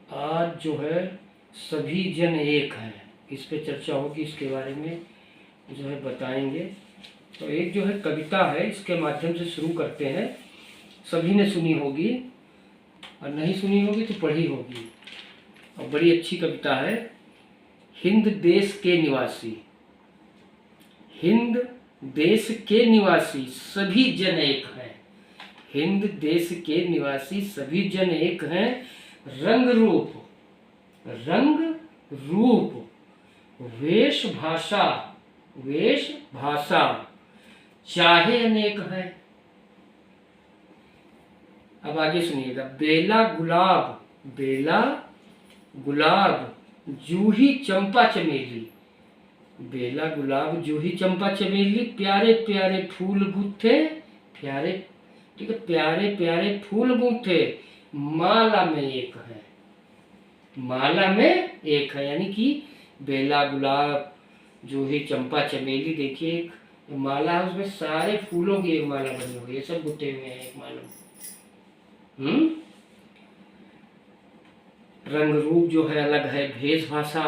आज जो है सभी जन एक हैं, इस पे चर्चा होगी, इसके बारे में जो है बताएंगे। तो एक जो है कविता है, इसके माध्यम से शुरू करते हैं। सभी ने सुनी होगी और नहीं सुनी होगी तो पढ़ी होगी, और बड़ी अच्छी कविता है। हिंद देश के निवासी, हिंद देश के निवासी सभी जन एक हैं। हिंद देश के निवासी सभी जन एक हैं। रंग रूप, रंग रूप, वेश भाषा, वेश भाषा चाहे अनेक है। अब आगे सुनिएगा। बेला गुलाब, बेला गुलाब जूही चंपा चमेली, बेला गुलाब जूही चंपा चमेली प्यारे प्यारे फूल गूथे, प्यारे, ठीक है, प्यारे प्यारे फूल गूथे माला में एक है, माला में एक है। यानी कि बेला गुलाब जूही चंपा चमेली, देखिए एक माला है, उसमें सारे फूलों की एक माला बनी हुई है, सब गुथे हुए हैं एक माला में। रंग रूप जो है अलग है, भेष भाषा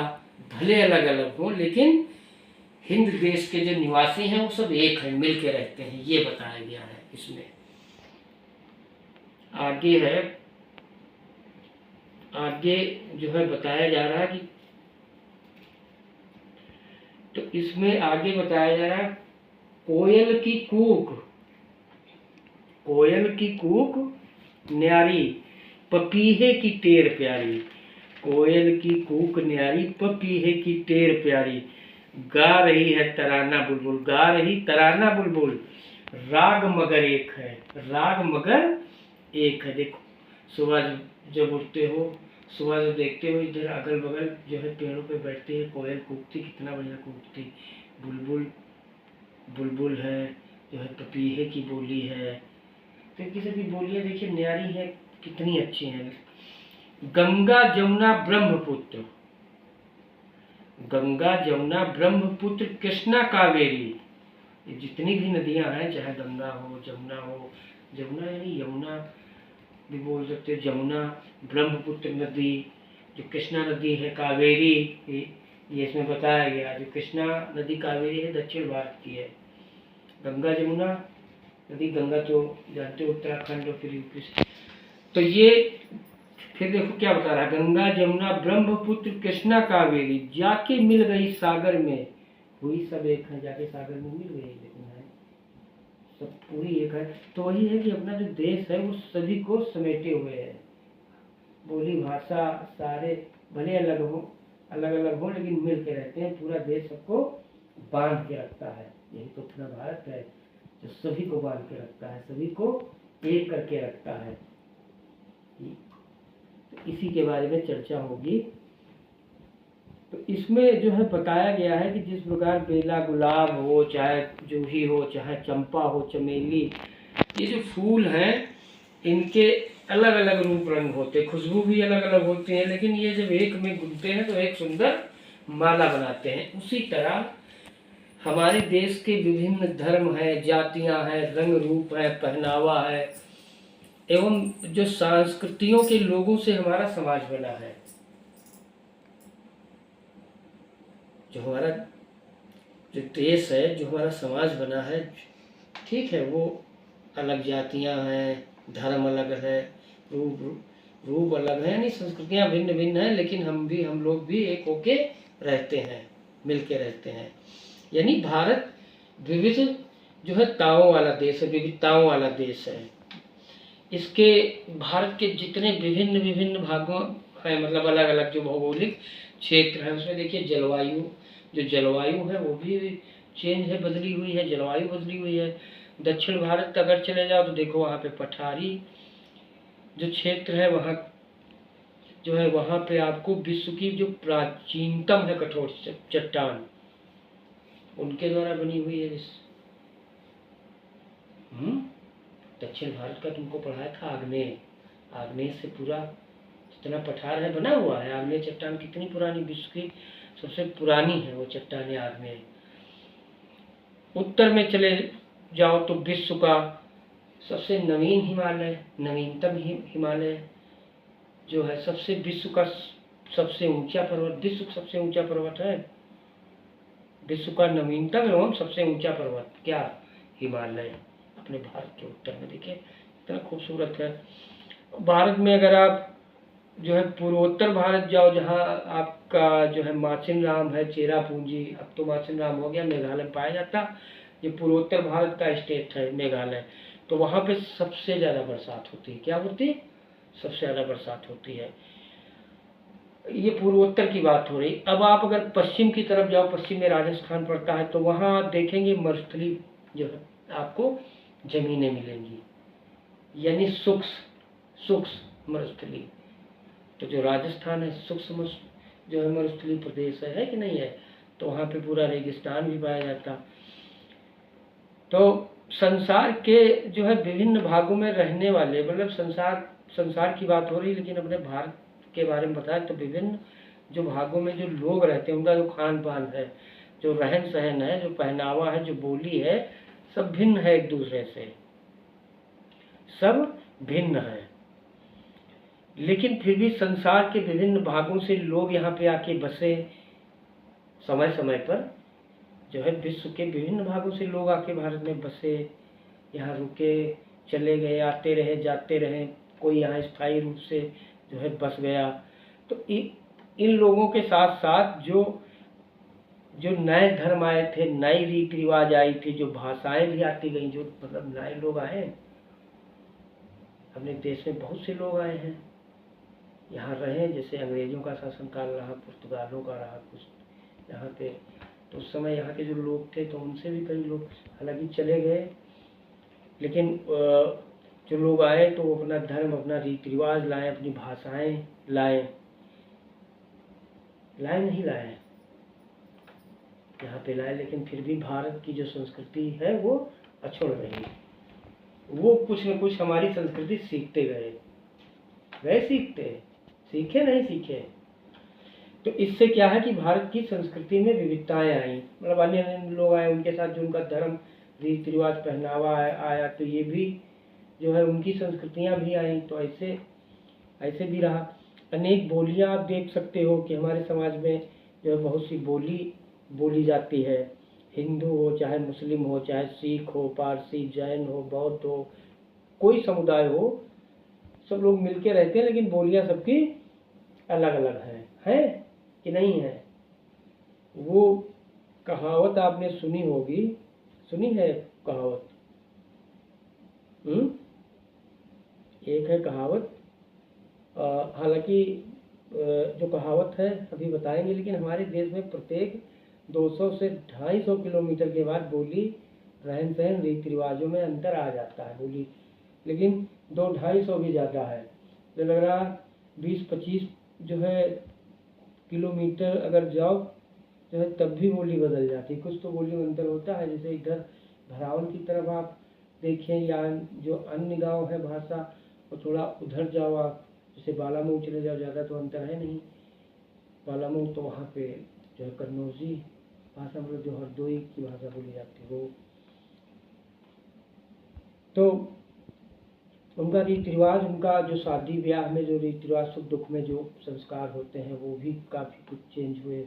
भले अलग अलग हो, लेकिन हिंद देश के जो निवासी हैं वो सब एक हैं, मिल के रहते हैं, ये बताया गया है इसमें। आगे है, आगे जो है बताया जा रहा है कि, तो इसमें आगे बताया जा रहा है कोयल की कूक, कोयल की कूक न्यारी पपीहे की टेर प्यारी, कोयल की कूक न्यारी पपीहे की टेर प्यारी गा रही है तराना बुलबुल, गा रही तराना बुलबुल राग मगर एक है, राग मगर एक है। देखो सुबह जब उठते हो, सुबह जब देखते हो इधर अगल बगल जो है पेड़ों पे बैठती है कोयल, कूकती, कितना बढ़िया कूकती। बुलबुल, बुलबुल है जो है पपीहे की बोली है, तो किसी की बोलियाँ देखिए न्यारी है, कितनी अच्छी हैं। गंगा जमुना ब्रह्मपुत्र, गंगा जमुना ब्रह्मपुत्र कृष्णा कावेरी, ये जितनी भी नदियां हैं, चाहे गंगा हो, जमुना हो, जमुना यानी यमुना भी बोल सकते हो, जमुना, ब्रह्मपुत्र नदी, जो कृष्णा नदी है, कावेरी, ये इसमें बताया गया। जो कृष्णा नदी कावेरी है दक्षिण भारत की है, गंगा जमुना नदी, गंगा तो जानते हो उत्तराखंड और फिर यूपी से। तो ये फिर देखो क्या बता रहा है, गंगा जमुना ब्रह्मपुत्र कृष्णा कावेरी जाके मिल गई सागर में, हुई सब एक है, जाके सागर में मिल गई, लेकिन है सब पूरी एक है। तो वही है कि अपना जो देश है वो सभी को समेटे हुए है, बोली भाषा सारे भले अलग हो, अलग अलग हो, लेकिन मिल के रहते हैं, पूरा देश सबको बांध के रखता है। यही तो अपना भारत है जो सभी को बांध के रखता है, सभी को एक करके रखता है। तो इसी के बारे में चर्चा होगी। तो इसमें जो है बताया गया है कि जिस प्रकार बेला गुलाब हो, चाहे जूही हो, चाहे चंपा हो, चमेली, ये जो फूल हैं इनके अलग अलग रूप रंग होते, खुशबू भी अलग अलग होती है, लेकिन ये जब एक में गुलते हैं तो एक सुंदर माला बनाते हैं। उसी तरह हमारे देश के विभिन्न धर्म हैं, जातियां हैं, रंग रूप है, पहनावा है, एवं जो संस्कृतियों के लोगों से हमारा समाज बना है। जो हमारा जो देश है, जो हमारा समाज बना है, ठीक है, वो अलग जातियां हैं, धर्म अलग है, रूप अलग है, यानी संस्कृतियां भिन्न भिन्न हैं, लेकिन हम लोग भी एक होके रहते हैं, मिल के रहते हैं। यानी भारत विविध जो है ताओं वाला देश है, विविधताओं वाला देश है। इसके भारत के जितने विभिन्न विभिन्न भागों है, मतलब अलग अलग जो भौगोलिक क्षेत्र है, उसमें देखिए जलवायु, जो जलवायु है वो भी चेंज है, बदली हुई है, जलवायु बदली हुई है। दक्षिण भारत अगर चले जाओ तो देखो वहाँ पे पठारी जो क्षेत्र है, वहाँ जो है वहाँ पे आपको विश्व की जो प्राचीनतम है कठोर चट्टान उनके द्वारा बनी हुई है। दक्षिण भारत का तुमको पढ़ाया था आग्नेय, आग्नेय से पूरा जितना पठार है बना हुआ है। आग्नेय चट्टान कितनी पुरानी, विश्व की सबसे पुरानी है वो चट्टान आग्नेय। उत्तर में चले जाओ तो विश्व का सबसे नवीन हिमालय, नवीनतम हिमालय जो है सबसे विश्व का सबसे ऊंचा पर्वत, विश्व का सबसे ऊंचा पर्वत है, विश्व का नवीनतम एवं सबसे ऊंचा पर्वत क्या? हिमालय, अपने भारत के उत्तर में। देखिए इतना खूबसूरत है। भारत में अगर आप जो है पूर्वोत्तर भारत जाओ, जहाँ आपका जो है माचिन राम है, चेरापूंजी, अब तो माचिन राम हो गया, मेघालय पाया जाता। ये पूर्वोत्तर भारत का स्टेट है मेघालय, तो वहाँ पे सबसे ज़्यादा बरसात होती है। क्या होती है? सबसे ज़्यादा बरसात होती है। ये पूर्वोत्तर की बात हो रही। अब आप अगर पश्चिम की तरफ जाओ, पश्चिम में राजस्थान पड़ता है, तो वहाँ आप देखेंगे मरुस्थली जो है आपको जमीनें मिलेंगी, यानी शुष्क मरुस्थली। तो जो राजस्थान है शुष्क जो है मरुस्थलीय प्रदेश है कि नहीं है? तो वहाँ पे पूरा रेगिस्तान भी पाया जाता। तो संसार के जो है विभिन्न भागों में रहने वाले, मतलब संसार की बात हो रही, लेकिन अपने भारत के बारे में बताएं तो विभिन्न जो भागों में जो लोग रहते हैं, उनका जो खान पान है, जो रहन सहन है, जो पहनावा है, जो बोली है, सब भिन्न है एक दूसरे से, सब भिन्न है। लेकिन फिर भी संसार के विभिन्न भागों से लोग यहाँ पे आके बसे। समय समय पर जो है विश्व के विभिन्न भागों से लोग आके भारत में बसे, यहाँ रुके, चले गए, आते रहे, जाते रहे, कोई यहाँ स्थायी रूप से जो है बस गया। तो इन लोगों के साथ साथ जो जो नए धर्म आए थे, नई रीति रिवाज आई थी, जो भाषाएं भी आती गई, जो मतलब नए लोग आए अपने देश में, बहुत से लोग आए हैं, यहाँ रहे। जैसे अंग्रेजों का शासनकाल रहा, पुर्तगालों का रहा कुछ यहाँ पे, तो उस समय यहाँ के जो लोग थे तो उनसे भी कई लोग हालांकि चले गए, लेकिन जो लोग आए तो वो अपना धर्म, अपना रीति रिवाज लाए, अपनी भाषाएं लाए नहीं लाए, यहाँ पे लाए। लेकिन फिर भी भारत की जो संस्कृति है वो अछूत रही। वो कुछ न कुछ हमारी संस्कृति सीखते गए सीखे नहीं सीखे। तो इससे क्या है कि भारत की संस्कृति में विविधताएं आई, मतलब अन्य अन्य लोग आए, उनके साथ जो उनका धर्म, रीति रिवाज, पहनावा आया, तो ये भी जो है उनकी संस्कृतियां भी आई। तो ऐसे भी रहा। अनेक बोलियां आप देख सकते हो कि हमारे समाज में जो है बहुत सी बोली जाती है। हिंदू हो, चाहे मुस्लिम हो, चाहे सिख हो, पारसी, जैन हो, बौद्ध हो, कोई समुदाय हो, सब लोग मिलके रहते हैं, लेकिन बोलियां सबकी अलग अलग है कि नहीं है? वो कहावत आपने सुनी होगी, सुनी है कहावत? एक है कहावत, हालांकि जो कहावत है अभी बताएंगे, लेकिन हमारे देश में प्रत्येक 200 से 250 किलोमीटर के बाद बोली, रहन सहन, रीति रिवाजों में अंतर आ जाता है बोली, लेकिन 200-250 भी ज़्यादा है। तो लग रहा 20-25 जो है किलोमीटर अगर जाओ जो है तब भी बोली बदल जाती है। कुछ तो बोली में अंतर होता है। जैसे इधर भरावन की तरफ आप देखें, या जो अन्य गांव है भाषा, और थोड़ा उधर जाओ आप, जैसे बालामऊ चले जाओ, ज़्यादा तो अंतर है नहीं। बालामऊ तो वहाँ पे जो है कन्नौजी भाषा, मतलब जो हरदोई की भाषा बोली जाती है वो। तो उनका रीति रिवाज, उनका जो शादी ब्याह में जो रीति रिवाज, सुख दुख में जो संस्कार होते हैं, वो भी काफ़ी कुछ चेंज हुए,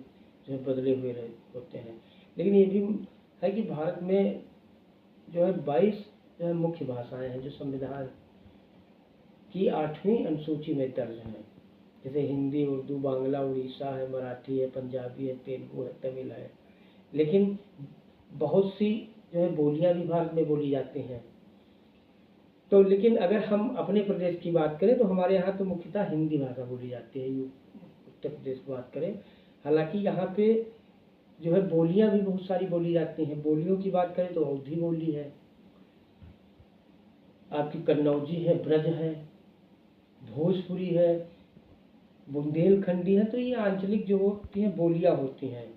जो है बदले हुए होते हैं। लेकिन ये भी है कि भारत में जो है 22 जो है मुख्य भाषाएं हैं, जो संविधान की 8वीं अनुसूची में दर्ज हैं। जैसे हिंदी, उर्दू, बांग्ला, उड़ीसा है, मराठी है, पंजाबी है, तेलुगु है, तमिल है। लेकिन बहुत सी जो है बोलियां भी भारत में बोली जाती हैं। तो लेकिन अगर हम अपने प्रदेश की बात करें तो हमारे यहाँ तो मुख्यतः हिंदी भाषा बोली जाती है, उत्तर प्रदेश की बात करें। हालांकि यहाँ पे जो है बोलियां भी बहुत सारी बोली जाती हैं। बोलियों की बात करें तो अवधी बोली है, आपकी कन्नौजी है, ब्रज है, भोजपुरी है, बुंदेलखंडी है। तो ये आंचलिक जो होती हैं बोलियां होती हैं।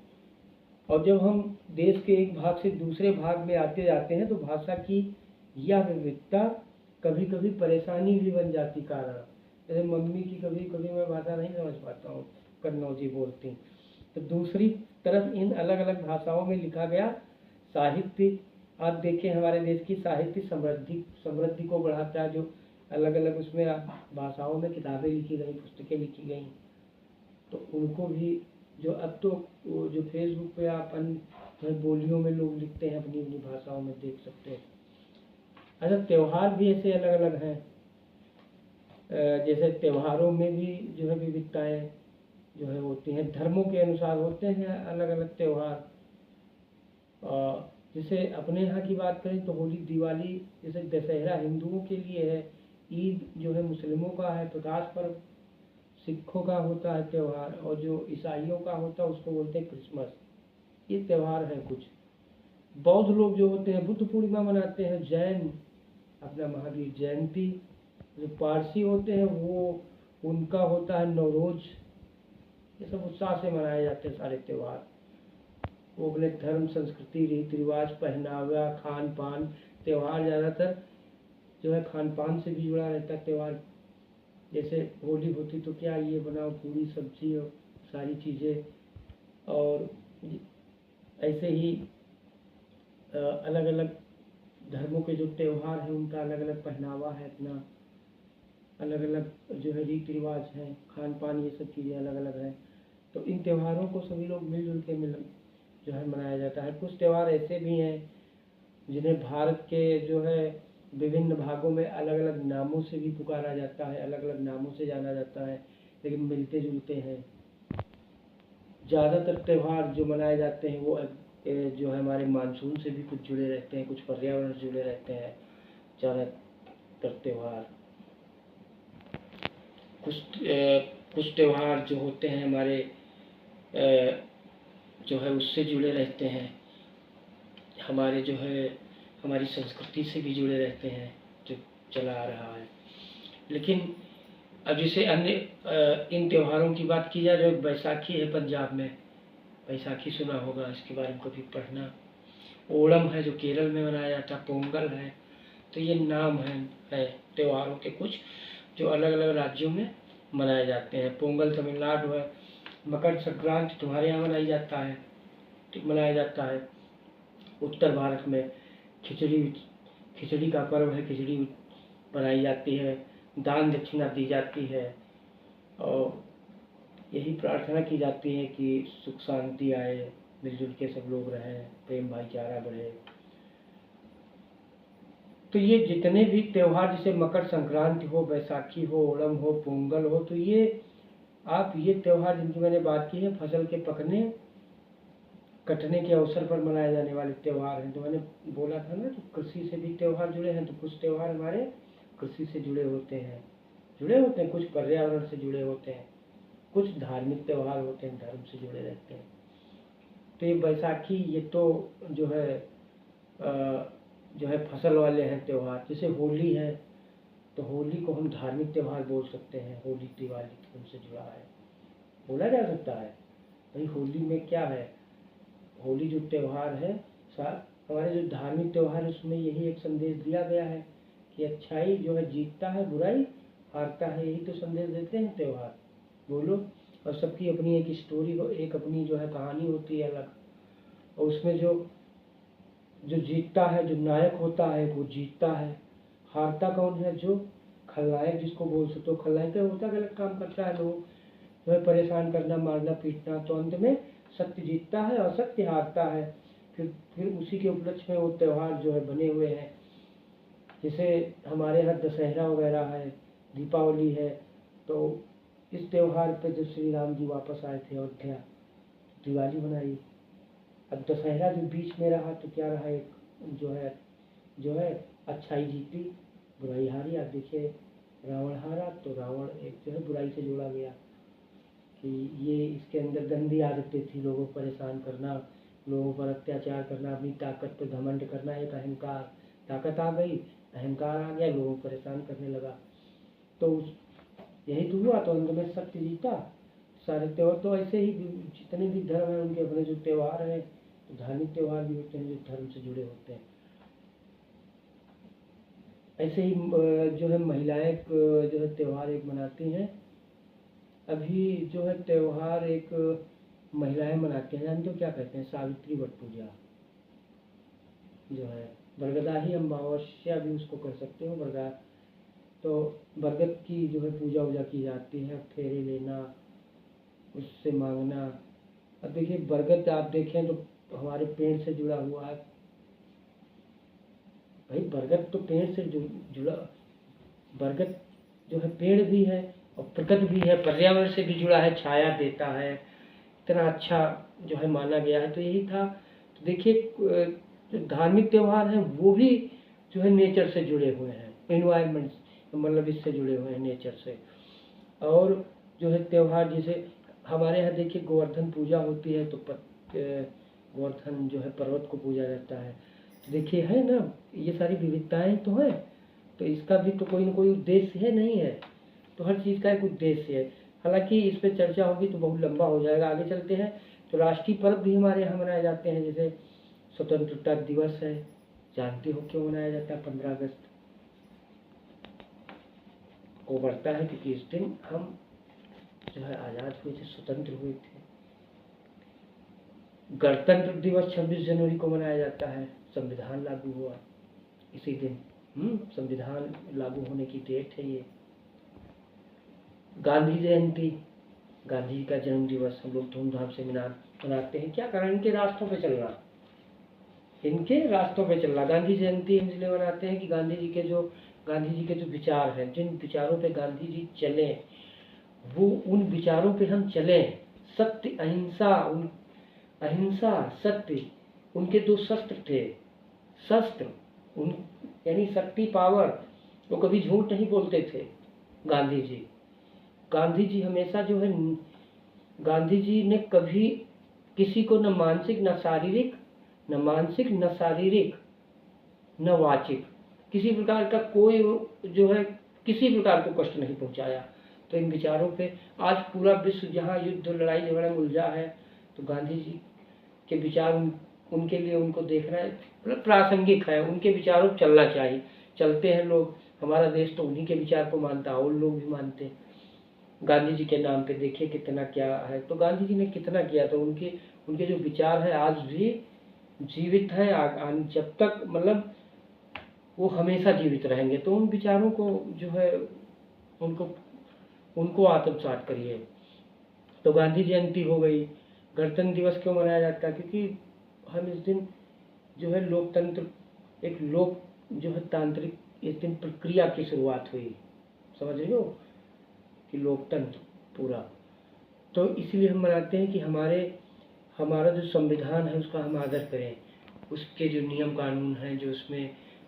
और जब हम देश के एक भाग से दूसरे भाग में आते जाते हैं तो भाषा की यह विविधता कभी कभी परेशानी भी बन जाती कारण। जैसे मम्मी की कभी कभी मैं भाषा नहीं समझ पाता हूँ, कन्नौजी बोलती, तो दूसरी तरफ इन अलग अलग भाषाओं में लिखा गया साहित्य आप देखें, हमारे देश की साहित्य समृद्धि को बढ़ाता है। जो अलग अलग उसमें भाषाओं में किताबें लिखी गई, पुस्तकें लिखी गई, तो उनको भी जो अब तो वो जो फेसबुक पे आप अन्य बोलियों में लोग लिखते हैं अपनी अपनी भाषाओं में, देख सकते हो। अच्छा, त्यौहार भी ऐसे अलग अलग हैं। जैसे त्योहारों में भी जो है विविधताएं जो है होती हैं, धर्मों के अनुसार होते हैं अलग अलग त्यौहार। जैसे अपने यहाँ की बात करें तो होली, दिवाली, जैसे दशहरा हिंदुओं के लिए है, ईद जो है मुस्लिमों का है, प्रकाश पर्व सिखों का होता है त्यौहार, और जो ईसाइयों का होता है उसको बोलते हैं क्रिसमस। ये त्यौहार हैं कुछ। बौद्ध लोग जो होते हैं बुद्ध पूर्णिमा मनाते हैं, जैन अपना महावीर जयंती, जो पारसी होते हैं वो उनका होता है नवरोज। ये सब उत्साह से मनाए जाते हैं सारे त्यौहार। वो अपने धर्म, संस्कृति, रीति रिवाज, पहनावा, खान पान, त्यौहार ज़्यादातर जो है खान पान से भी जुड़ा रहता है त्यौहार। जैसे होली होती तो क्या ये बनाओ, पूरी सब्जी और सारी चीज़ें, और ऐसे ही अलग अलग धर्मों के जो त्यौहार हैं उनका अलग अलग पहनावा है, अपना अलग अलग जो है रीति रिवाज हैं, खान पान, ये सब चीज़ें अलग अलग हैं। तो इन त्योहारों को सभी लोग मिलजुल के जो है मनाया जाता है। कुछ त्यौहार ऐसे भी हैं जिन्हें भारत के जो है विभिन्न भागों में अलग अलग नामों से भी पुकारा जाता है, अलग अलग नामों से जाना जाता है, लेकिन मिलते जुलते हैं। ज़्यादातर त्यौहार जो मनाए जाते हैं वो जो है हमारे मानसून से भी कुछ जुड़े रहते हैं, कुछ पर्यावरण से जुड़े रहते हैं ज़्यादातर त्यौहार। कुछ त्यौहार जो होते हैं हमारे जो है उससे जुड़े रहते हैं, हमारे जो है हमारी संस्कृति से भी जुड़े रहते हैं जो चला आ रहा है। लेकिन अब जैसे अन्य इन त्योहारों की बात की जाए, जो बैसाखी है पंजाब में, बैसाखी सुना होगा, इसके बारे में कभी पढ़ना। ओणम है जो केरल में मनाया जाता है, पोंगल है। तो ये नाम है त्योहारों के कुछ जो अलग अलग राज्यों में मनाए जाते हैं। पोंगल तमिलनाडु है, मकर संक्रांति तुम्हारे यहाँ मनाया जाता है। उत्तर भारत में खिचड़ी का पर्व है, खिचड़ी बनाई जाती है, दान दक्षिणा दी जाती है, और यही प्रार्थना की जाती है कि सुख शांति आए, मिलजुल के सब लोग रहें, प्रेम भाईचारा बढ़े। तो ये जितने भी त्यौहार, जैसे मकर संक्रांति हो, बैसाखी हो, ओणम हो, पोंगल हो, तो ये त्यौहार जिनकी मैंने बात की है फसल के कटने के अवसर पर मनाए जाने वाले त्यौहार हैं। तो मैंने बोला था ना कि कृषि से भी त्यौहार जुड़े हैं, तो कुछ त्यौहार हमारे कृषि से जुड़े होते हैं, कुछ पर्यावरण से जुड़े होते हैं, कुछ धार्मिक त्यौहार होते हैं, धर्म से जुड़े रहते हैं। तो ये बैसाखी, ये तो जो है फसल वाले हैं त्यौहार। जैसे होली है तो होली को हम धार्मिक त्यौहार बोल सकते हैं, होली दिवाली उनसे जुड़ा है, बोला जा सकता है। भाई होली में क्या है, होली जो त्यौहार है, हमारे जो धार्मिक त्यौहार है उसमें यही एक संदेश दिया गया है कि अच्छाई जो है जीतता है, बुराई हारता है, यही तो संदेश देते हैं त्यौहार। बोलो। और सबकी अपनी एक स्टोरी हो, एक अपनी जो है कहानी होती है अलग, और उसमें जो जीतता है, जो नायक होता है वो जीतता है। हारता कौन है, जो खलनायक जिसको बोल सकते हो। खलनायक होता गलत काम करता है, लोग जो है परेशान करना, मारना, पीटना, तो अंत में सत्य जीतता है और सत्य हारता है। फिर उसी के उपलक्ष्य में वो त्यौहार जो है बने हुए हैं। जैसे हमारे यहाँ दशहरा वगैरह है, दीपावली है, तो इस त्यौहार पे जब श्री राम जी वापस आए थे अयोध्या, दिवाली मनाई। अब दशहरा जो बीच में रहा तो क्या रहा, एक जो है अच्छाई जीती, बुराई हारी। आप देखिए रावण हारा तो रावण एक जो है बुराई से जोड़ा गया कि ये इसके अंदर गंदी आदतें थी, लोगों को परेशान करना, लोगों पर अत्याचार करना, अपनी ताकत पर घमंड करना, एक अहंकार, ताकत आ गई, अहंकार आ गया, लोगों को परेशान करने लगा। तो यही तो हुआ, तो अंत में सत्य जीता। सारे त्यौहार तो ऐसे ही जितने भी धर्म हैं उनके अपने जो त्यौहार हैं, तो धार्मिक त्यौहार भी होते हैं जो धर्म से जुड़े होते हैं। ऐसे ही जो है महिलाएं जो है त्यौहार एक मनाती हैं। अभी जो है त्यौहार एक महिलाएं मनाती हैं, जानते हो क्या कहते हैं, सावित्री वट पूजा जो है, बरगदाही अमावस्या भी उसको कह सकते हो, बरगा। तो बरगद की जो है पूजा वूजा की जाती है, फेरे लेना, उससे मांगना। अब देखिए बरगद आप देखें तो हमारे पेड़ से जुड़ा हुआ है भाई, बरगद तो पेड़ से जुड़ा, बरगद जो है पेड़ भी है और प्रकृति भी है, पर्यावरण से भी जुड़ा है, छाया देता है, इतना अच्छा जो है माना गया है। तो यही था। तो देखिए जो धार्मिक त्यौहार हैं वो भी जो है नेचर से जुड़े हुए हैं, एनवायरनमेंट मतलब इससे जुड़े हुए हैं नेचर से। और जो है त्यौहार जैसे हमारे यहाँ देखिए गोवर्धन पूजा होती है, तो गोवर्धन जो है पर्वत को पूजा जाता है। तो देखिए है ना, ये सारी विविधताएं तो हैं, तो इसका भी तो कोई ना कोई उद्देश्य है, नहीं है? तो हर चीज़ का एक उद्देश्य है। हालांकि इस पर चर्चा होगी तो बहुत लंबा हो जाएगा, आगे चलते हैं। तो राष्ट्रीय पर्व भी हमारे यहाँ मनाए जाते हैं, जैसे स्वतंत्रता दिवस है, जानते हो क्यों मनाया जाता है 15 अगस्त को? बढ़ता है क्योंकि इस दिन हम जो है आज़ाद हुए थे, स्वतंत्र हुए थे। गणतंत्र दिवस 26 जनवरी को मनाया जाता है, संविधान लागू हुआ इसी दिन। संविधान लागू होने की डेट है ये। गांधी जयंती, गांधी जी का जन्म दिवस हम लोग धूमधाम से मनाते हैं। क्या कारण? इनके रास्तों पे चलना, इनके रास्तों पे चलना। गांधी जयंती हम इसलिए मनाते हैं कि गांधी जी के जो विचार हैं, जिन विचारों पे गांधी जी चले, वो उन विचारों पे हम चलें। सत्य, अहिंसा सत्य, उनके 2 शस्त्र थे। शस्त्र उन यानी शक्ति, पावर। वो कभी झूठ नहीं बोलते थे गांधी जी। गांधी जी हमेशा जो है, गांधी जी ने कभी किसी को न मानसिक न शारीरिक न वाचिक किसी प्रकार का कोई जो है किसी प्रकार को कष्ट नहीं पहुंचाया। तो इन विचारों पे आज पूरा विश्व जहाँ युद्ध लड़ाई झगड़ा में उलझा है, तो गांधी जी के विचार उनके लिए उनको देखना मतलब प्रासंगिक है। उनके विचारों पर चलना चाहिए। चलते हैं लोग, हमारा देश तो उन्हीं के विचार को मानता है, और लोग भी मानते हैं। गांधी जी के नाम पे देखिए कितना क्या है। तो गांधी जी ने कितना किया, तो उनके जो विचार है आज भी जीवित है। जब तक मतलब वो हमेशा जीवित रहेंगे। तो उन विचारों को जो है उनको आत्मसात करिए। तो गांधी जयंती हो गई। गणतंत्र दिवस क्यों मनाया जाता है? क्योंकि हम इस दिन जो है लोकतंत्र, एक लोक जो है तांत्रिक इस दिन प्रक्रिया की शुरुआत हुई, समझ रहे हो, कि लोकतंत्र पूरा। तो इसलिए हम मनाते हैं कि हमारा जो संविधान है उसका हम आदर करें, उसके जो नियम कानून हैं, जो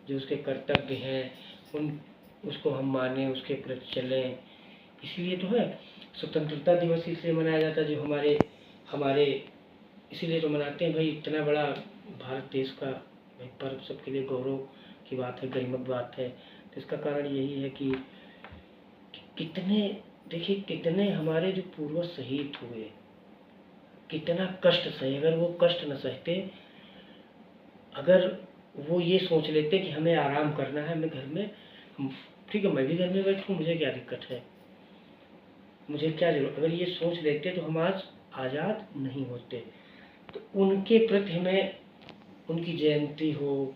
उसके कर्तव्य हैं, उसको हम माने, उसके प्रति चलें। इसलिए तो है स्वतंत्रता दिवस इसलिए मनाया जाता है, जो हमारे इसीलिए तो मनाते हैं भाई। इतना बड़ा भारत देश का भाई पर्व सबके लिए गौरव की बात है, गरिमामय बात है। तो इसका कारण यही है कि कितने हमारे जो पूर्वज शहीद हुए, कितना कष्ट सहे। अगर वो कष्ट न सहते, अगर वो ये सोच लेते कि हमें आराम करना है, मैं घर में, ठीक है मैं भी घर में बैठूं, मुझे क्या दिक्कत है, मुझे क्या जरूरत, अगर ये सोच लेते तो हम आज आज़ाद नहीं होते। तो उनके प्रति हमें, उनकी जयंती हो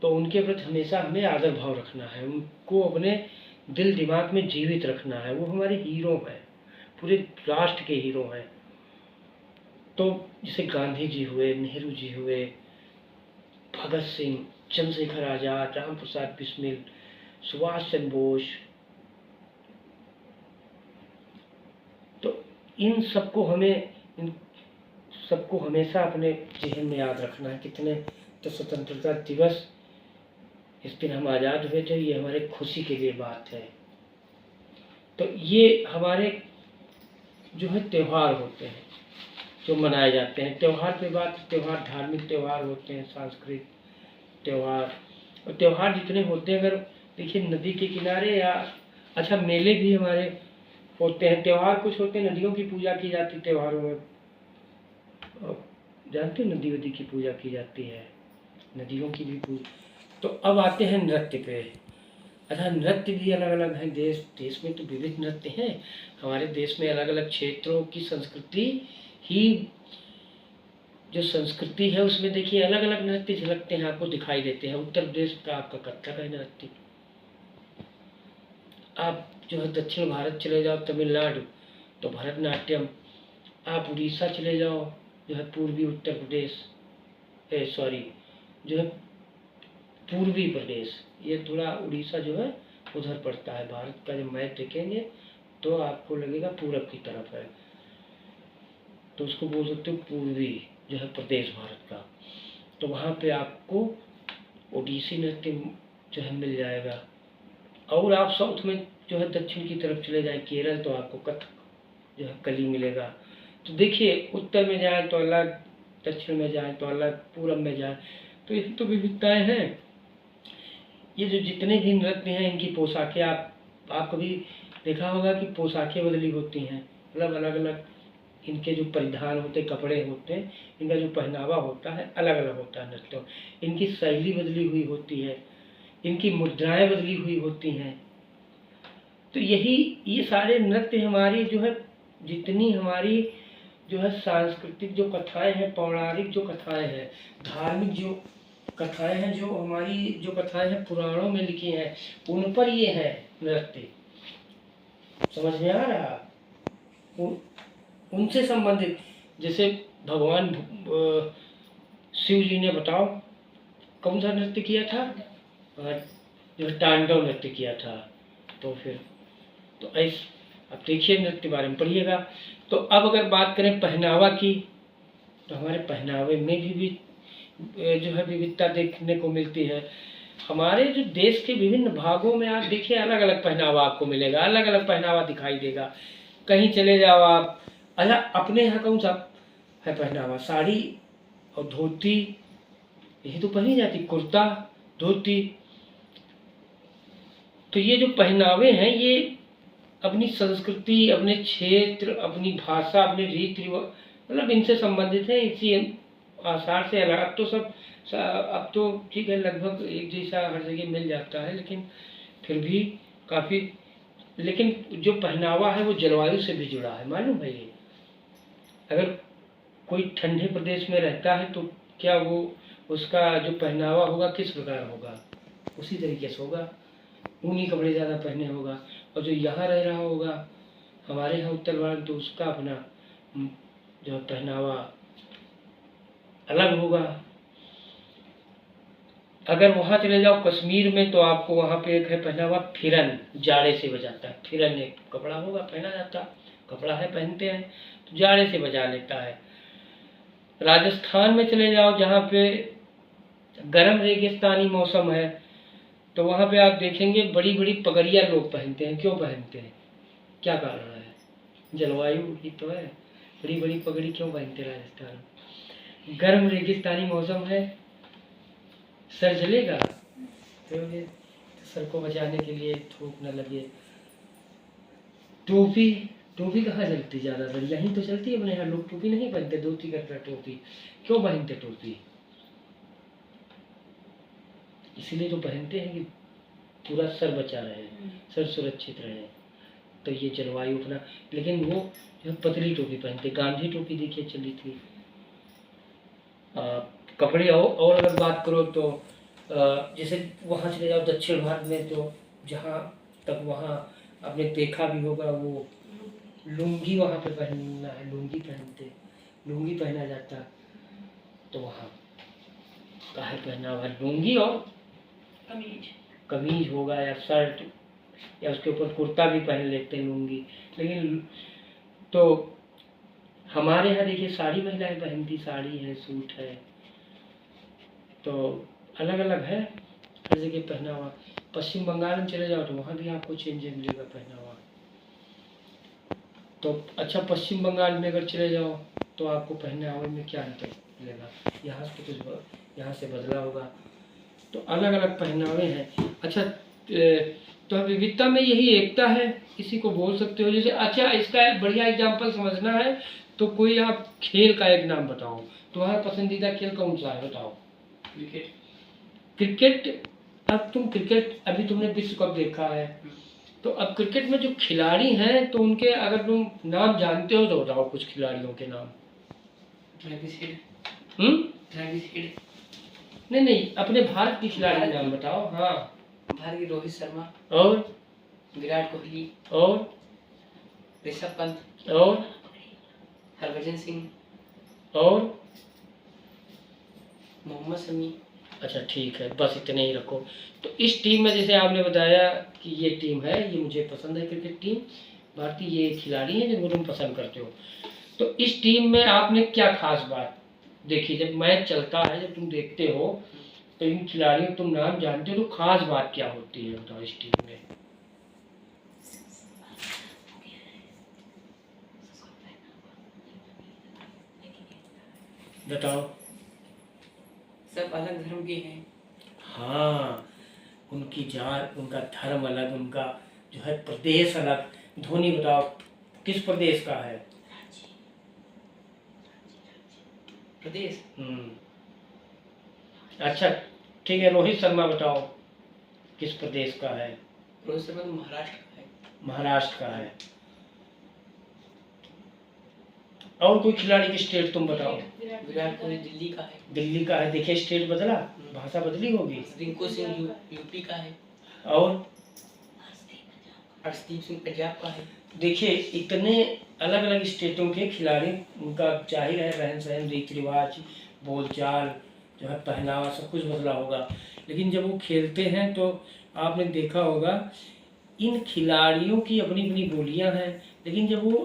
तो उनके प्रति हमेशा हमें आदर भाव रखना है, उनको अपने दिल दिमाग में जीवित रखना है। वो हमारे हीरो हैं, पूरे राष्ट्र के हीरो हैं। तो जैसे गांधी जी हुए, नेहरू जी हुए, भगत सिंह, चंद्रशेखर आजाद, राम प्रसाद बिस्मिल, सुभाष चंद्र बोस, तो इन सबको हमेशा अपने जहन में याद रखना है। कितने तो स्वतंत्रता दिवस, इस दिन हम आज़ाद हुए थे, ये हमारे खुशी के लिए बात है। तो ये हमारे जो है त्यौहार होते हैं जो मनाए जाते हैं। त्यौहार पे बात, त्यौहार धार्मिक त्यौहार होते हैं, सांस्कृतिक त्यौहार, और त्यौहार जितने होते हैं, अगर देखिए नदी के किनारे या अच्छा मेले भी हमारे होते हैं। त्यौहार कुछ होते हैं, नदियों की पूजा की जाती है त्योहारों में, जानते हैं नदी वदी की पूजा की जाती है, नदियों की भी पूजा। तो अब आते हैं नृत्य पे। अच्छा नृत्य भी अलग अलग है, देश में तो विविध नृत्य हैं। हमारे देश में अलग अलग क्षेत्रों की संस्कृति ही, जो संस्कृति है उसमें देखिए अलग अलग नृत्य झलकते हैं, आपको दिखाई देते हैं। उत्तर प्रदेश का आपका कथक है नृत्य, आप जो है दक्षिण भारत चले जाओ, तमिलनाडु, तो भरतनाट्यम। आप उड़ीसा चले जाओ, जो है पूर्वी उत्तर प्रदेश, सॉरी, जो है पूर्वी प्रदेश, ये थोड़ा उड़ीसा जो है उधर पड़ता है। भारत का जब मैप देखेंगे तो आपको लगेगा पूरब की तरफ है, तो उसको बोल सकते हो पूर्वी जो है प्रदेश भारत का। तो वहाँ पे आपको ओडिसी नृत्य जो है मिल जाएगा। और आप साउथ में जो है दक्षिण की तरफ चले जाए केरल, तो आपको कथक जो है कली मिलेगा। तो देखिए, उत्तर में जाए तो अलग, दक्षिण में जाए तो अलग, पूरब में जाए तो ये तो विविधताएं हैं। ये जो जितने भी नृत्य हैं इनकी पोशाकें, आप कभी देखा होगा कि पोशाकें बदली होती हैं, मतलब अलग अलग इनके जो परिधान होते, कपड़े होते हैं, इनका जो पहनावा होता है अलग अलग होता है नृत्यों। इनकी शैली बदली हुई होती है, इनकी मुद्राएं बदली हुई होती हैं। तो यही ये सारे नृत्य हमारी जो है, जितनी हमारी जो है सांस्कृतिक जो कथाएं हैं, पौराणिक जो कथाएं हैं, धार्मिक जो कथाएं हैं, जो हमारी जो कथाएं हैं पुराणों में लिखी हैं, उन पर ये है नृत्य। समझ में आ रहा? उनसे संबंधित, जैसे भगवान शिव जी ने बताओ कौन सा नृत्य किया था, जो तांडव नृत्य किया था। तो फिर तो ऐसे अब देखिए नृत्य के बारे में पढ़िएगा। तो अब अगर बात करें पहनावा की, तो हमारे पहनावे में भी जो है विविधता देखने को मिलती है। हमारे जो देश के विभिन्न भागों में आप देखिए अलग अलग पहनावा आपको मिलेगा, अलग अलग पहनावा दिखाई देगा। कहीं चले जाओ आप, अच्छा अपने यहाँ कौन सा है पहनावा? साड़ी और धोती, यही तो पहनी जाती, कुर्ता धोती। तो ये जो पहनावे हैं ये अपनी संस्कृति, अपने क्षेत्र, अपनी भाषा, अपने रीति रिवाज, मतलब इनसे संबंधित है। इसी आसार से अलग, अब तो ठीक है लगभग एक जैसा हर जगह मिल जाता है, लेकिन फिर भी काफ़ी, लेकिन जो पहनावा है वो जलवायु से भी जुड़ा है, मालूम है ये। अगर कोई ठंडे प्रदेश में रहता है तो क्या वो उसका जो पहनावा होगा किस प्रकार होगा, उसी तरीके से होगा, ऊनी कपड़े ज़्यादा पहने होगा। और जो यहाँ रह रहा होगा हमारे यहाँ उत्तर भारत, तो उसका अपना जो पहनावा अलग होगा। अगर वहाँ चले जाओ कश्मीर में, तो आपको वहाँ पे एक है पहनावा फिरन, जाड़े से बचाता है। फिरन एक कपड़ा होगा पहना जाता, कपड़ा है पहनते हैं, तो जाड़े से बचा लेता है। राजस्थान में चले जाओ जहाँ पे गर्म रेगिस्तानी मौसम है, तो वहाँ पे आप देखेंगे बड़ी बड़ी पगड़ियाँ लोग पहनते हैं। क्यों पहनते हैं, क्या कारण है? जलवायु ही तो है। बड़ी बड़ी पगड़ी क्यों पहनते हैं राजस्थान? गर्म रेगिस्तानी मौसम है, सर जलेगा, तो सर को बचाने के लिए धूप न लगे। टोपी, टोपी कहाँ जलती ज़्यादातर? यहीं तो चलती है अपने यहाँ। लोग टोपी नहीं पहनते, धोती करता टोपी क्यों पहनते? टोपी इसलिए तो पहनते हैं कि पूरा सर बचा रहे, सर सुरक्षित रहे। तो ये जलवायु अपना, लेकिन वो जो पतली टोपी पहनते, गांधी टोपी देखिए चली थी। कपड़े और अगर बात करो तो जैसे वहाँ चले जाओ दक्षिण भारत में, तो जहाँ तक वहाँ आपने देखा भी होगा वो लुंगी वहाँ पे पहनना है, लुंगी पहनते, लुंगी पहना जाता। तो वहाँ का है पहनावा लुंगी और कमीज होगा या शर्ट, या उसके ऊपर कुर्ता भी पहन लेते हैं लुंगी। लेकिन तो हमारे यहाँ देखिए साड़ी महिलाएं पहनती, साड़ी है, सूट है, तो अलग अलग है हर जगह पहनावा। पश्चिम बंगाल में चले जाओ तो वहाँ भी आपको चेंज मिलेगा पहनावा। तो अच्छा पश्चिम बंगाल में अगर चले जाओ तो आपको पहनावे में क्या अंतर मिलेगा? यहाँ से कुछ यहाँ से बदला होगा। तो अलग अलग पहनावे हैं। अच्छा तो विविधता में यही एकता है, इसी को बोल सकते हो। जैसे अच्छा इसका एक बढ़िया एग्जाम्पल समझना है तो कोई आप खेल का एक नाम बताओ, तुम्हारा पसंदीदा खेल कौन सा है बताओ? क्रिकेट। क्रिकेट, अब तुम क्रिकेट, अभी तुमने विश्व कप देखा है, तो अब क्रिकेट में जो खिलाड़ी हैं तो उनके अगर तुम नाम जानते हो तो बताओ कुछ खिलाड़ियों के नाम। नहीं नहीं, अपने भारत की खिलाड़ी नाम बताओ। हाँ, भारत की रोहित शर्मा और विराट कोहली और ऋषभ पंत और हरभजन सिंह और मोहम्मद शमी। अच्छा ठीक है, बस इतने ही रखो। तो इस टीम में जैसे आपने बताया कि ये टीम है, ये मुझे पसंद है क्रिकेट टीम, भारतीय ये खिलाड़ी हैं जिनको तुम पसंद करते हो। तो इस टीम में आपने क्या खास बात देखी? जब मैच चलता है, जब तुम देखते हो, तो इन खिलाड़ियों तुम नाम जानते हो, तो खास बात क्या होती है बताओ इस टीम में? बताओ। सब अलग धर्म के हैं। हाँ, उनकी जात, उनका धर्म अलग, उनका जो है प्रदेश अलग। धोनी बताओ किस प्रदेश का है? प्रदेश अच्छा ठीक है, रोहित शर्मा बताओ किस प्रदेश का है? रोहित शर्मा तो महाराष्ट्र का है। महाराष्ट्र का है। और कोई खिलाड़ी की स्टेट तुम बताओ? विराट कोहली दिल्ली का है। दिल्ली का है। देखिए स्टेट बदला, भाषा बदली होगी। रिंकू सिंह यूपी का है। और अर्शदीप सिंह पंजाब का है। देखिए इतने अलग अलग स्टेटों के खिलाड़ी, उनका जाहिर है रहन सहन, रीति रिवाज, बोलचाल, जो है पहनावा, सब कुछ बदला होगा। लेकिन जब वो खेलते हैं तो आपने देखा होगा इन खिलाड़ियों की अपनी अपनी बोलियां हैं, लेकिन जब वो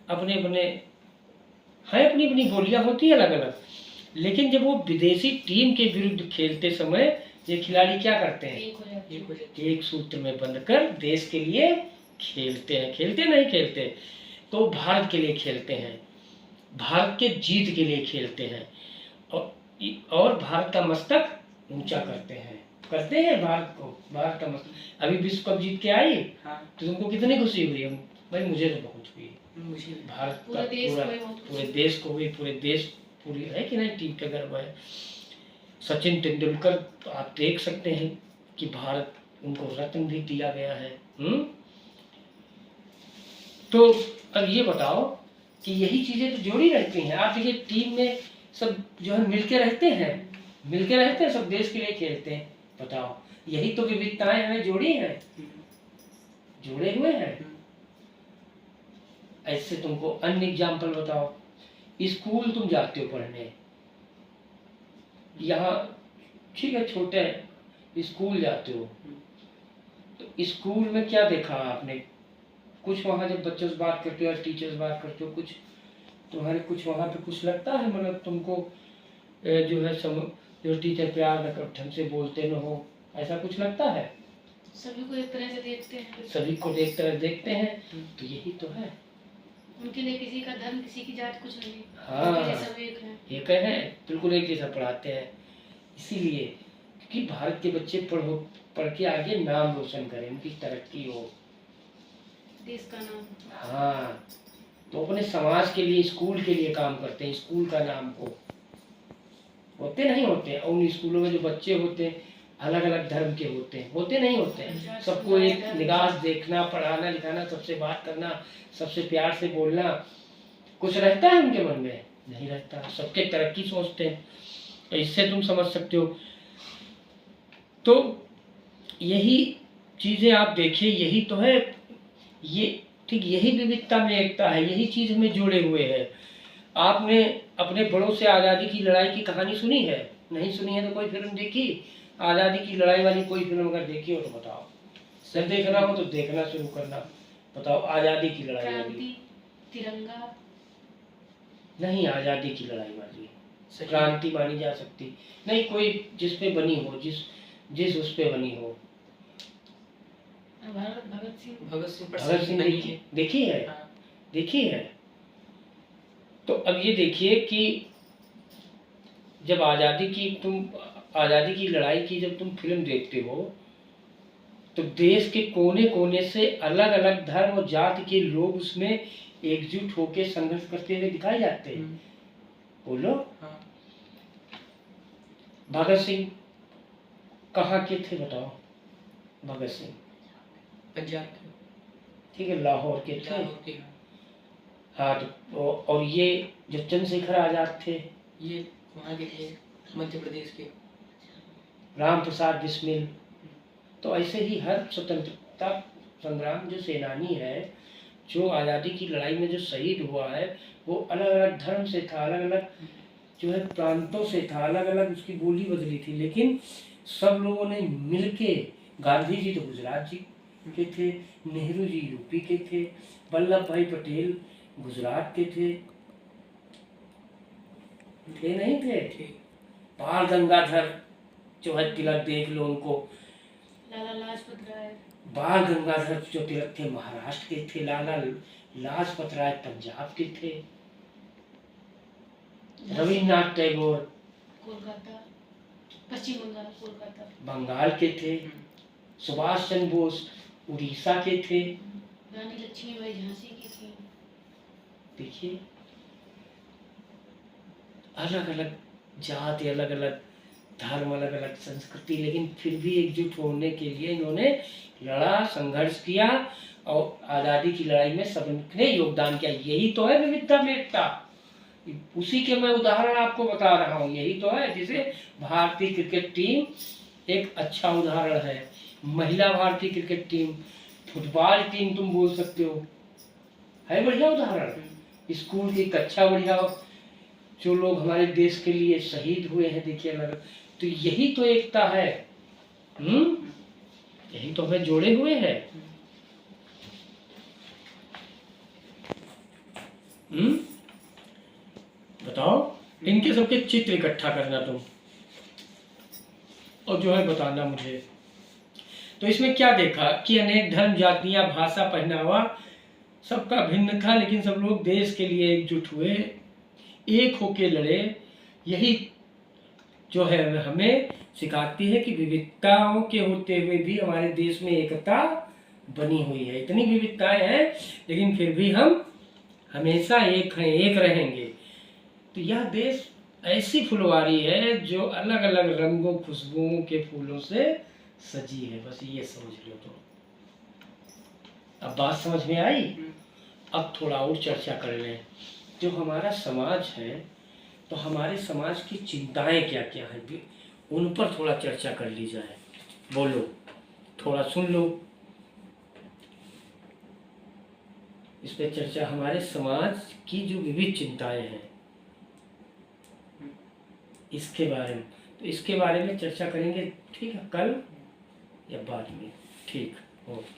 अपने अपने है, अपनी अपनी बोलियां होती है अलग अलग, लेकिन जब वो विदेशी टीम के विरुद्ध खेलते समय ये खिलाड़ी क्या करते हैं? एक सूत्र में बंधकर देश के लिए खेलते हैं। खेलते नहीं खेलते तो भारत के लिए खेलते हैं, भारत के जीत के लिए खेलते हैं, और भारत का मस्तक ऊंचा करते हैं भारत को, भारत का मस्तक। अभी विश्व कप जीत के आई। हाँ। तो तुमको कितनी खुशी हुई? भाई मुझे तो बहुत हुई। मुझे भारत का पूरे देश को हुई, पूरे देश पूरी है कि नहीं टीम का गर्व है। सचिन तेंदुलकर आप देख सकते हैं कि भारत, उनको रत्न भी दिया गया है। तो अब ये बताओ कि यही चीजें तो जोड़ी रहती हैं। आप देखिए टीम में सब जो है मिलके रहते हैं, सब देश के लिए खेलते हैं। बताओ, यही तो विविधताएं हमें जोड़ी हैं, जुड़े हुए हैं। ऐसे तुमको अन्य एग्जाम्पल बताओ। स्कूल तुम जाते हो पढ़ने, यहाँ ठीक है छोटे स्कूल जाते हो, तो स्कूल में क्या देखा आपने? कुछ वहाँ जब बच्चों से बात करते हो या टीचर से बात करते हो, कुछ तुम्हारे कुछ वहाँ पे कुछ लगता है, मतलब तुमको जो है जो टीचर प्यार न कर, ढंग से बोलते न हो, ऐसा कुछ लगता है? सभी को एक तरह से देखते हैं। सभी को एक तरह देखते हैं, तो यही तो है। उनके लिए किसी का धर्म, किसी की जात कुछ नहीं। हाँ, सब एक हैं। एक है, बिल्कुल एक जैसा पढ़ाते हैं। इसीलिए क्योंकि भारत के बच्चे पढ़ के आगे नाम रोशन करें, उनकी तरक्की हो, देश का नाम। हाँ, तो अपने समाज के लिए, स्कूल के लिए काम करते हैं, स्कूल का नाम हो। होते नहीं होते, और उन स्कूलों में जो बच्चे होते हैं अलग अलग धर्म के होते नहीं होते हैं। सबको एक निगाह देखना, पढ़ाना लिखाना, सबसे बात करना, सबसे प्यार से बोलना, कुछ रहता है उनके मन में? नहीं रहता। सबके तरक्की सोचते हैं। तो इससे तुम समझ सकते हो। तो यही चीजें आप देखिए, यही तो है, ये ठीक यही विविधता में एकता है, यही चीज हमें जोड़े हुए है। आपने अपने बड़ों से आज़ादी की लड़ाई की कहानी सुनी है? नहीं सुनी है तो कोई फिल्म देखी आज़ादी की लड़ाई वाली? कोई फिल्म अगर देखी हो तो बताओ। जब देखना हो तो देखना शुरू करना। बताओ आज़ादी की लड़ाई वाली। तिरंगा नहीं, आज़ादी की लड़ाई वाली क्रांति मानी जा सकती नहीं, कोई जिस पे बनी हो, जिस उस पे बनी हो। भगत सिंह देखी है? हाँ। देखी है। तो अब ये देखिए कि जब आज़ादी की लड़ाई की जब तुम फिल्म देखते हो, तो देश के कोने कोने से अलग अलग धर्म और जाति के लोग उसमें एकजुट होकर संघर्ष करते हुए दिखाए जाते हैं। बोलो। हाँ। भगत सिंह कहाँ के थे बताओ? भगत सिंह पंजाब के। ठीक है, लाहौर के थे। हाँ, तो और ये जो चंद्रशेखर आजाद थे, ये वहाँ के थे, मध्य प्रदेश के। राम प्रसाद बिस्मिल। तो ऐसे ही हर स्वतंत्रता संग्राम जो सेनानी है, जो आज़ादी की लड़ाई में जो शहीद हुआ है, वो अलग अलग धर्म से था, अलग अलग जो है प्रांतों से था, अलग अलग उसकी बोली बदली थी, लेकिन सब लोगों ने मिलके, गांधी जी तो गुजरात जी के थे, नेहरू जी यूपी के थे, वल्लभ भाई पटेल गुजरात के थे नहीं थे? ठीक। बाल गंगाधर जो है तिलक, देख लो उनको, लाला लाजपत राय, बाल गंगाधर जो तिलक थे महाराष्ट्र के थे, लाला लाजपत राय पंजाब के थे, रविन्द्रनाथ टैगोर कोलकाता, पश्चिम बंगाल, कोलकाता, बंगाल के थे, सुभाष चंद्र बोस उड़ीसा के थे। रानी लक्ष्मीबाई झांसी की थी। देखिए अलग अलग जाति, अलग अलग धर्म, अलग अलग संस्कृति, लेकिन फिर भी एकजुट होने के लिए इन्होंने लड़ा, संघर्ष किया और आज़ादी की लड़ाई में सबने योगदान किया। यही तो है विविधता में एकता। उसी के मैं उदाहरण आपको बता रहा हूँ, यही तो है। जैसे भारतीय क्रिकेट टीम एक अच्छा उदाहरण है, महिला भारतीय क्रिकेट टीम, फुटबॉल टीम तुम बोल सकते हो, है बढ़िया उदाहरण। स्कूल की कक्षा बढ़िया, जो लोग हमारे देश के लिए शहीद हुए हैं, देखिए अलग, तो यही तो एकता है। यही तो हमें जोड़े हुए है। बताओ, इनके सबके चित्र इकट्ठा करना तुम, और जो है बताना मुझे। तो इसमें क्या देखा कि अनेक धर्म, जातियां, भाषा, पहनावा सबका भिन्न था, लेकिन सब लोग देश के लिए एकजुट हुए, एक होके लड़े। यही जो है हमें सिखाती है कि विविधताओं के होते हुए भी हमारे देश में एकता बनी हुई है। इतनी विविधताएं हैं लेकिन फिर भी हम हमेशा एक हैं, एक रहेंगे। तो यह देश ऐसी फुलवारी है जो अलग अलग रंगों, खुशबुओं के फूलों से सजी है। बस ये समझ लो। तो अब बात समझ में आई। अब थोड़ा और चर्चा कर लें। जो हमारा समाज है, तो हमारे समाज की चिंताएं क्या क्या हैं, उन पर थोड़ा चर्चा कर ली जाए। बोलो, थोड़ा सुन लो इस पे चर्चा। हमारे समाज की जो विविध चिंताएं हैं इसके बारे में, तो इसके बारे में चर्चा करेंगे, ठीक है, कल या बाद में, ठीक। ओके।